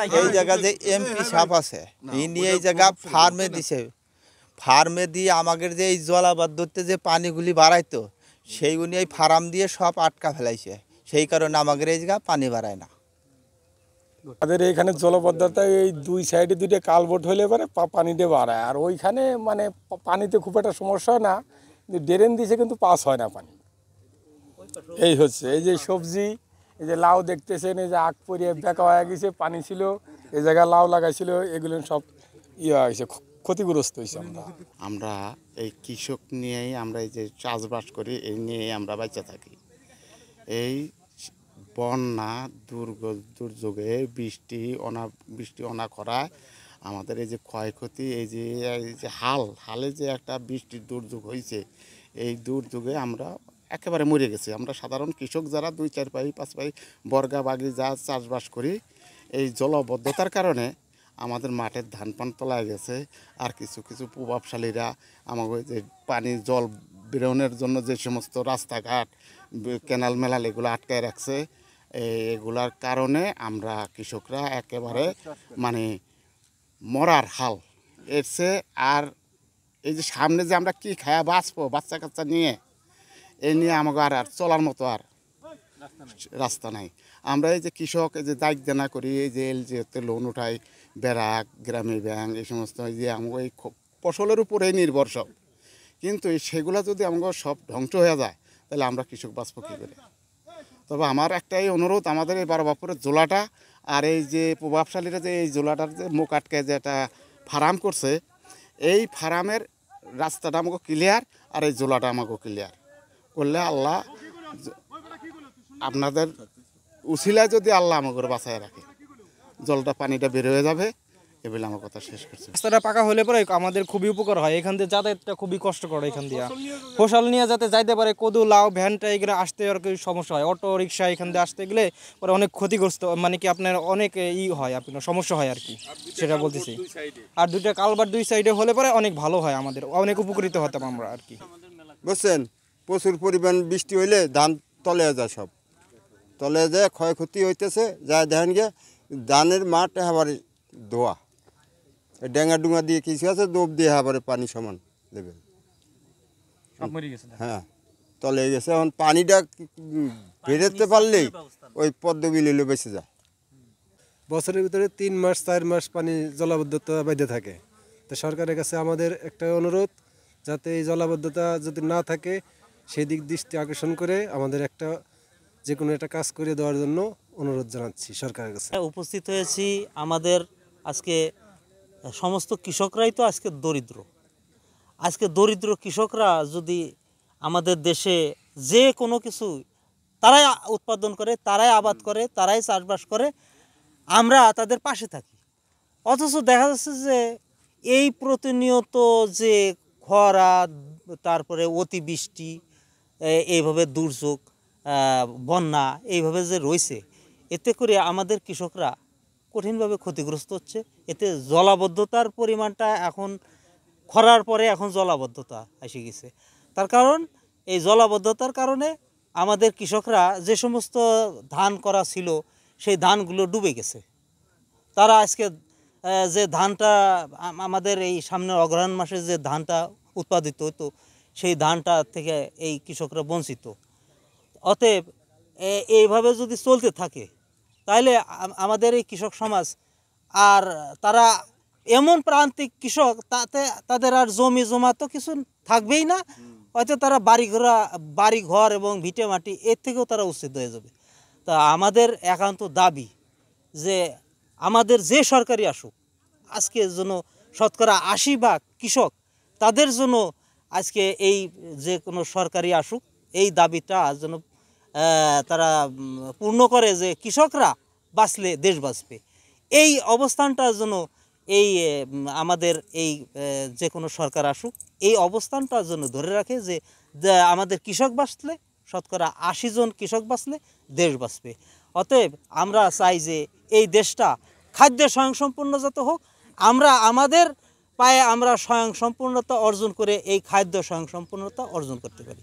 এই জায়গা যে এমপি সাহেব আছে ইনি এই জায়গা ফার্মে দিছে, ফার্মে দিয়ে আমাদের যে এই জলাবদ্ধতে যে পানিগুলি বাড়াইতো সেইগুলি এই ফার্ম দিয়ে সব আটকা ফেলাইছে, সেই কারণে আমাদের এই জায়গা পানি বাড়ায় না। আমাদের এইখানে জলবদ্ধতা এই দুই সাইডে দুইটা কালভোট হলে পরে পানিটা বাড়ায়, আর ওইখানে মানে পানিতে খুব একটা সমস্যা না, কিন্তু ড্রেন দিছে কিন্তু পাস হয় না পানি। এই হচ্ছে এই যে সবজি, এই যে লাউ দেখতেছেন, এই যে আগ পরিয়ে বেঁকা হয়ে গেছে, পানি ছিল এই জায়গায় লাউ লাগাইছিল, এগুলো সব হয়েছে, ক্ষতিগ্রস্ত হয়েছে। আমরা এই কৃষক নিয়েই আমরা এই যে চাষবাস করি, এই নিয়েই আমরা বেঁচে থাকি। এই বন্যা দুর্যোগে বৃষ্টি অনাখরায় আমাদের এই যে ক্ষয়ক্ষতি, এই যে হালে যে একটা বৃষ্টির দুর্যোগ হয়েছে, এই দুর্যোগে আমরা একেবারে মরে গেছি। আমরা সাধারণ কৃষক যারা 2-4 পাই 5 পাই বর্গা বাগি যা চাষবাস করি, এই জলবদ্ধতার কারণে আমাদের মাঠের ধান পান তলায় গেছে। আর কিছু কিছু প্রভাবশালীরা আমাকে যে পানি জল বেরোনোর জন্য যে সমস্ত রাস্তাঘাট ক্যানাল মেলাল এগুলো আটকায় রাখছে, এগুলার কারণে আমরা কৃষকরা একেবারে মানে মরার হাল। এর চেয়ে আর এই যে সামনে যে আমরা কি খায়া বাঁচবো বাচ্চা কাচ্চা নিয়ে, এই নিয়ে আমাকে আর চলার মতো আর রাস্তা নাই। আমরা এই যে কৃষক, এই যে দায়িত্ব দেনা করি, এই যে এলজিতে লোন উঠাই, ব্যারাক, গ্রামীণ ব্যাংক, এই সমস্ত যে আমাকে এই ফসলের উপরেই নির্ভর সব। কিন্তু সেগুলো যদি আমাকে সব ধ্বংস হয়ে যায় তাহলে আমরা কৃষক বাঁচবো কী করে? তবে আমার একটাই অনুরোধ, আমাদের এই বারোবাপুরের জোলাটা আর এই যে প্রভাবশালীরা যে এই জোলাটার যে মুখ আটকে যে একটা ফার্ম করছে, এই ফার্মের রাস্তাটা আমাকে ক্লিয়ার আর এই জোলাটা আমাকে ক্লিয়ার করলে আল্লাহ আপনাদের উছিলায় যদি আল্লাহ আমাকে বাঁচায় রাখে, জলটা পানিটা বের হয়ে যাবে। এগুলো আমার কথা শেষ করছি। রাস্তাটা পাকা হলে পরে আমাদের খুবই উপকার হয়। এখান দিয়ে যাতায়াতটা খুবই কষ্টকর, এখান দিয়ে ফসল নিয়ে যাতে যাইতে পারে, কদু লাউ ভ্যানটা এগুলো আসতে আর কি সমস্যা হয়। অটো রিক্সা এখান দিয়ে আসতে গেলে পরে অনেক ক্ষতিগ্রস্ত, মানে কি আপনার অনেক হয়, আপনার সমস্যা হয় আর কি, সেটা বলতেছি। আর দুইটা কালভার্ট দুই সাইডে হলে পরে অনেক ভালো হয়, আমাদের অনেক উপকৃত হতাম আমরা আর কি। বুঝছেন, প্রচুর পরিমাণ বৃষ্টি হইলে ধান তলে যায়, সব তলে যায়, ক্ষয়ক্ষতি হইতেছে। যা দেখেন গিয়ে ধানের মাঠ এবারে ধোয়া, ডেঙ্গা ডুঙ্গা দিয়ে কিছু আছে, দোপ দিয়ে এবারে পানি সমান লেভেল, হ্যাঁ তলে গেছে। এখন পানিটা বেরোতে পারলেই ওই পদ্মবিল বেঁচে যায়। বছরের ভিতরে 3 মাস 4 মাস পানি জলাবদ্ধতা বেঁধে থাকে। তো সরকারের কাছে আমাদের একটা অনুরোধ, যাতে এই জলাবদ্ধতা যদি না থাকে সেই দিক দৃষ্টি আকর্ষণ করে আমাদের একটা যে কোনো একটা কাজ করে দেওয়ার জন্য অনুরোধ জানাচ্ছি সরকারের কাছে। উপস্থিত হয়েছি আমাদের আজকে সমস্ত কৃষকরাই তো আজকে দরিদ্র। আজকে দরিদ্র কৃষকরা যদি আমাদের দেশে যে কোনো কিছু তারাই উৎপাদন করে, তারাই আবাদ করে, তারাই চাষবাস করে, আমরা তাদের পাশে থাকি। অথচ দেখা যাচ্ছে যে এই প্রতিনিয়ত যে খরা, তারপরে অতিবৃষ্টি, এইভাবে দুর্যোগ, বন্যা এইভাবে যে রয়েছে, এতে করে আমাদের কৃষকরা কঠিনভাবে ক্ষতিগ্রস্ত হচ্ছে। এতে জলাবদ্ধতার পরিমাণটা এখন খরার পরে এখন জলাবদ্ধতা এসে গেছে। তার কারণ এই জলাবদ্ধতার কারণে আমাদের কৃষকরা যে সমস্ত ধান করা ছিল সেই ধানগুলো ডুবে গেছে। তারা আজকে যে ধানটা আমাদের এই সামনের অগ্রহায়ণ মাসে যে ধানটা উৎপাদিত হতো, সেই ধানটা থেকে এই কৃষকরা বঞ্চিত। অতএব এইভাবে যদি চলতে থাকে তাহলে আমাদের এই কৃষক সমাজ আর তারা এমন প্রান্তিক কৃষক, তাতে তাদের আর জমি জমা তো কিছু থাকবেই না, হয়তো তারা বাড়িঘর এবং ভিটে মাটি এর থেকেও তারা উচ্ছেদ হয়ে যাবে। তা আমাদের একান্ত দাবি যে আমাদের যে সরকারি আসুক, আজকে যেন 80% কৃষক, তাদের জন্য আজকে এই যে কোনো সরকারি আসুক, এই দাবিটা যেন তারা পূর্ণ করে যে কৃষকরা বাঁচলে দেশ বাঁচবে। এই অবস্থানটার জন্য এই আমাদের এই যে কোনো সরকার আসুক, এই অবস্থানটার জন্য ধরে রাখে যে আমাদের কৃষক বাঁচলে, 80% জন কৃষক বাঁচলে দেশ বাঁচবে। অতএব আমরা চাই যে এই দেশটা খাদ্য স্বয়ংসম্পূর্ণ যত হোক, আমরা আমাদের পায়ে আমরা স্বয়ংসম্পূর্ণতা অর্জন করে এই খাদ্য স্বয়ংসম্পূর্ণতা অর্জন করতে পারি।